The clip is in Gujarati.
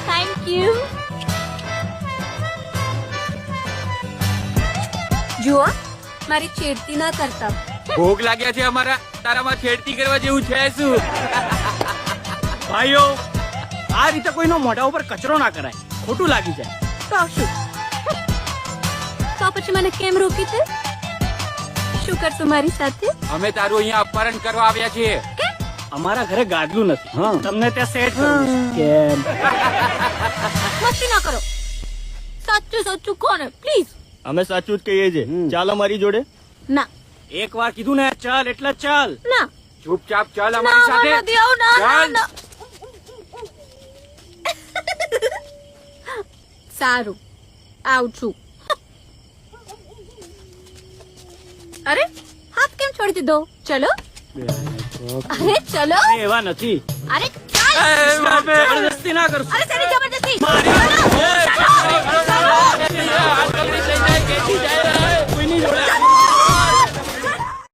Thank you. જુઓ, મારી છેડતી ના કરતા. ભોગ લાગ્યા છે અમારા, તારામાં છેડતી કરવા જેવું છે શું? ભાઈઓ, આ રીતે કોઈનો મોઢા ઉપર કચરો ના કરાય, ખોટું લાગી જાય. તો શું? તો પછી મને કેમ રોકી છે? શું કરશું મારી સાથે? અમે તારું અહીંયા અપહરણ કરવા આવ્યા છીએ. અમારા ઘરે ગાદલું નથી, તમને ત્યાં સેટ કરવું છે. કેમ? મસ્તી ના કરો. સાચું સાચું કોને પ્લીઝ? અમે સાચું જ કહીએ છીએ. ચાલો મારી જોડે. ના એક વાર કીધું ને, ચાલ એટલે ચાલ. ના ચૂપચાપ ચાલ અમારી સાથે. નથી આવું. ના ચાલ. ના સારું, આવું છું. અરે હાથ કેમ છોડી દીધો? ચલો. અરે ચલો. એવા નથી. અરે ચાલ. જબરદસ્તી ના કરશું. અરે તેની જબરદસ્તી. મારી- ચલો.